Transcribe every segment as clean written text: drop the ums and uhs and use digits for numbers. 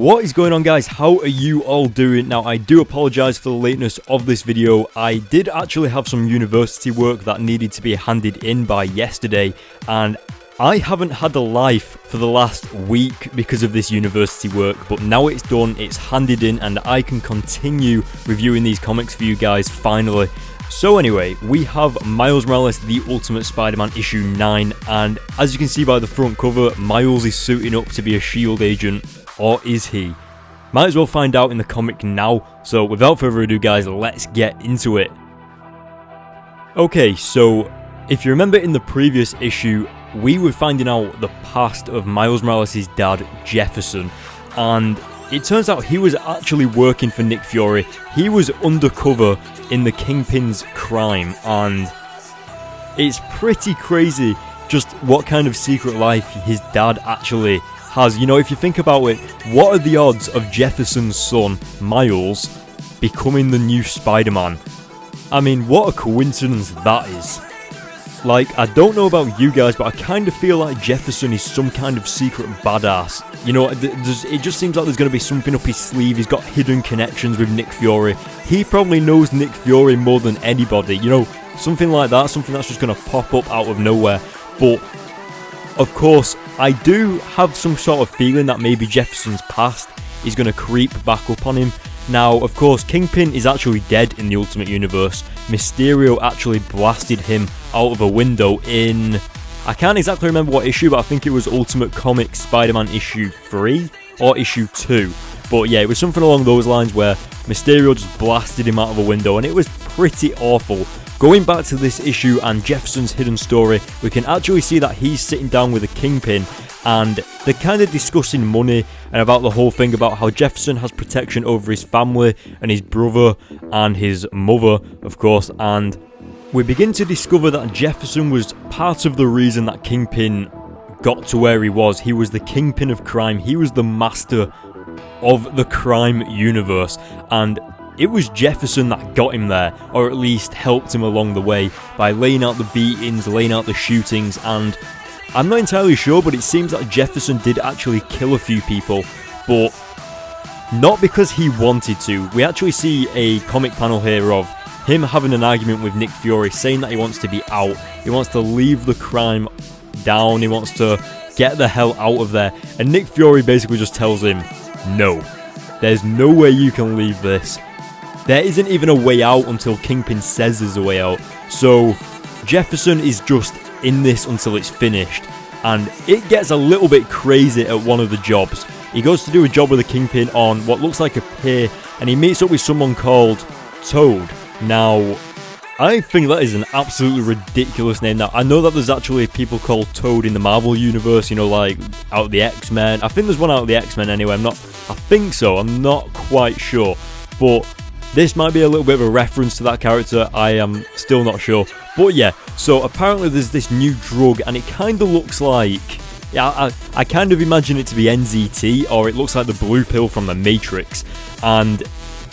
What is going on, guys? How are you all doing? Now, I do apologize for the lateness of this video. I did actually have some university work that needed to be handed in by yesterday, and I haven't had a life for the last week because of this university work, but now it's done, it's handed in, and I can continue reviewing these comics for you guys finally. So anyway, we have Miles Morales The Ultimate Spider-Man issue 9, and as you can see by the front cover, Miles is suiting up to be a S.H.I.E.L.D. agent, or is he? Might as well find out in the comic now, so without further ado guys, let's get into it. Okay, so if you remember in the previous issue, we were finding out the past of Miles Morales' dad, Jefferson, and it turns out he was actually working for Nick Fury. He was undercover in the Kingpin's crime, and it's pretty crazy just what kind of secret life his dad actually has. You know, if you think about it, what are the odds of Jefferson's son, Miles, becoming the new Spider-Man? I mean, what a coincidence that is. Like, I don't know about you guys, but I kind of feel like Jefferson is some kind of secret badass. You know, it just seems like there's going to be something up his sleeve. He's got hidden connections with Nick Fury. He probably knows Nick Fury more than anybody. You know, something like that, something that's just going to pop up out of nowhere. But, of course, I do have some sort of feeling that maybe Jefferson's past is going to creep back up on him. Now, of course, Kingpin is actually dead in the Ultimate Universe. Mysterio actually blasted him out of a window in, I can't exactly remember what issue, but I think it was Ultimate Comics Spider-Man issue 3 or issue 2. But yeah, it was something along those lines where Mysterio just blasted him out of a window, and it was pretty awful. Going back to this issue and Jefferson's hidden story, we can actually see that he's sitting down with a Kingpin, and they're kind of discussing money and about the whole thing about how Jefferson has protection over his family and his brother and his mother, of course, and we begin to discover that Jefferson was part of the reason that Kingpin got to where he was. He was the Kingpin of crime. He was the master of the crime universe, and it was Jefferson that got him there, or at least helped him along the way by laying out the beatings, laying out the shootings, and I'm not entirely sure, but it seems that Jefferson did actually kill a few people, but not because he wanted to. We actually see a comic panel here of him having an argument with Nick Fury, saying that he wants to be out, he wants to leave the crime down, he wants to get the hell out of there, and Nick Fury basically just tells him, no, there's no way you can leave this. There isn't even a way out until Kingpin says there's a way out. So Jefferson is just in this until it's finished, and it gets a little bit crazy at one of the jobs. He goes to do a job with a Kingpin on what looks like a pier, and he meets up with someone called Toad. Now, I think that is an absolutely ridiculous name. Now, I know that there's actually people called Toad in the Marvel Universe, you know, like out of the X-Men. I think there's one out of the X-Men anyway. I think so. I'm not quite sure. But this might be a little bit of a reference to that character. I am still not sure. But yeah, so apparently there's this new drug, and it kind of looks like, yeah, I kind of imagine it to be NZT, or it looks like the blue pill from the Matrix. And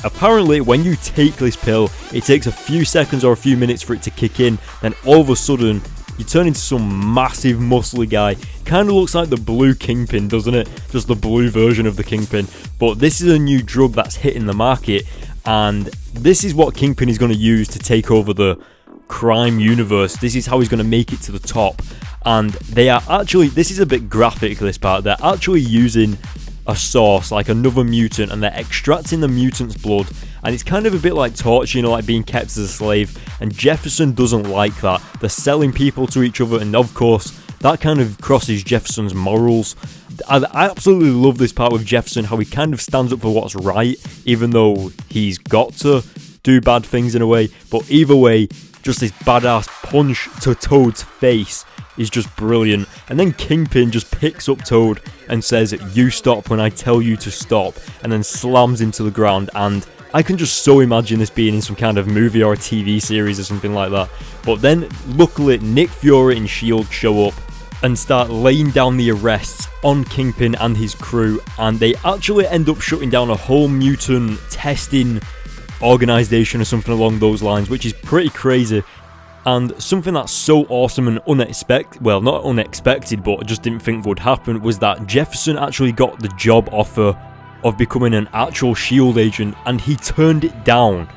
apparently when you take this pill, it takes a few seconds or a few minutes for it to kick in, then all of a sudden you turn into some massive muscly guy. Kind of looks like the blue Kingpin, doesn't it? Just the blue version of the Kingpin. But this is a new drug that's hitting the market, and this is what Kingpin is going to use to take over the crime universe. This is how he's going to make it to the top. And they are actually, this is a bit graphic, this part, they're actually using a source, like another mutant, and they're extracting the mutant's blood, and it's kind of a bit like torture, you know, like being kept as a slave, and Jefferson doesn't like that. They're selling people to each other, and of course that kind of crosses Jefferson's morals. I absolutely love this part with Jefferson, how he kind of stands up for what's right, even though he's got to do bad things in a way. But either way, just this badass punch to Toad's face is just brilliant. And then Kingpin just picks up Toad and says, you stop when I tell you to stop, and then slams him to the ground. And I can just so imagine this being in some kind of movie or a TV series or something like that. But then luckily Nick Fury and S.H.I.E.L.D. show up and start laying down the arrests on Kingpin and his crew, and they actually end up shutting down a whole mutant testing organization or something along those lines, which is pretty crazy. And something that's so awesome and unexpected, well, not unexpected, but I just didn't think would happen, was that Jefferson actually got the job offer of becoming an actual SHIELD agent, and he turned it down.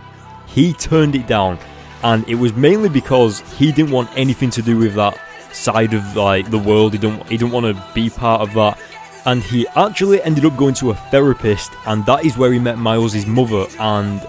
He turned it down, and it was mainly because he didn't want anything to do with that side of like the world. He didn't want to be part of that, and he actually ended up going to a therapist, and that is where he met Miles' mother, and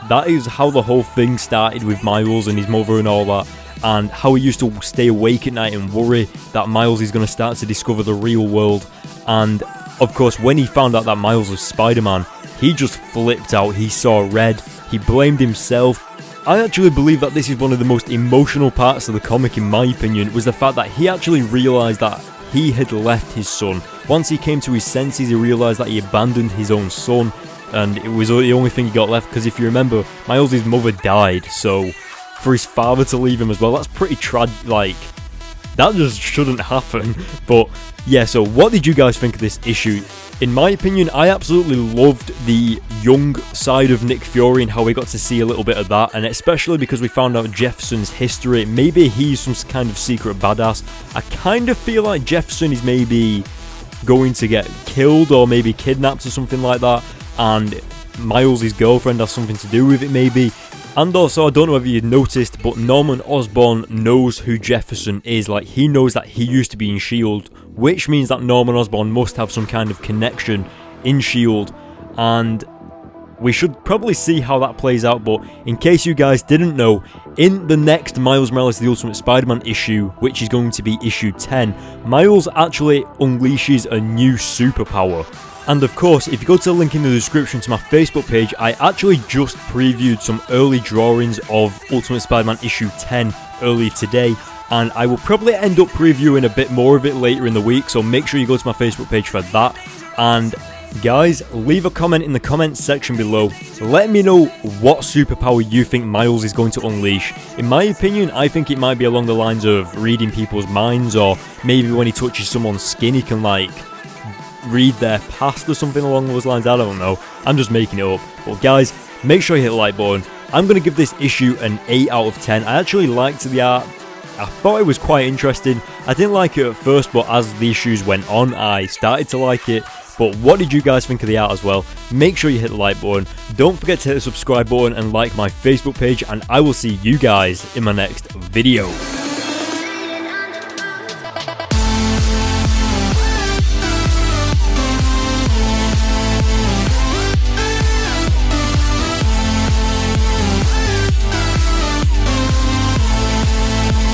that is how the whole thing started with Miles and his mother and all that, and how he used to stay awake at night and worry that Miles is going to start to discover the real world. And of course, when he found out that Miles was Spider-Man, he just flipped out. He saw red. He blamed himself. I actually believe that this is one of the most emotional parts of the comic, in my opinion, was the fact that he actually realised that he had left his son. Once he came to his senses, he realised that he abandoned his own son, and it was the only thing he got left, because if you remember, Miles' mother died, so for his father to leave him as well, that's pretty like, that just shouldn't happen. But yeah, so what did you guys think of this issue? In my opinion, I absolutely loved the young side of Nick Fury and how we got to see a little bit of that, and especially because we found out Jefferson's history. Maybe he's some kind of secret badass. I kind of feel like Jefferson is maybe going to get killed or maybe kidnapped or something like that, and Miles' girlfriend has something to do with it maybe. And also, I don't know if you'd noticed, but Norman Osborn knows who Jefferson is. Like, he knows that he used to be in S.H.I.E.L.D., which means that Norman Osborn must have some kind of connection in S.H.I.E.L.D., and we should probably see how that plays out. But in case you guys didn't know, in the next Miles Morales The Ultimate Spider-Man issue, which is going to be issue 10, Miles actually unleashes a new superpower. And of course, if you go to the link in the description to my Facebook page, I actually just previewed some early drawings of Ultimate Spider-Man issue 10 earlier today, and I will probably end up previewing a bit more of it later in the week, so make sure you go to my Facebook page for that. And guys, leave a comment in the comments section below. Let me know what superpower you think Miles is going to unleash. In my opinion, I think it might be along the lines of reading people's minds, or maybe when he touches someone's skin, he can like read their past or something along those lines. I don't know, I'm just making it up. But guys, make sure you hit the like button. I'm going to give this issue an 8 out of 10. I actually liked the art. I thought it was quite interesting. I didn't like it at first, but as the issues went on, I started to like it. But what did you guys think of the art as well? Make sure you hit the like button. Don't forget to hit the subscribe button and like my Facebook page, and I will see you guys in my next video.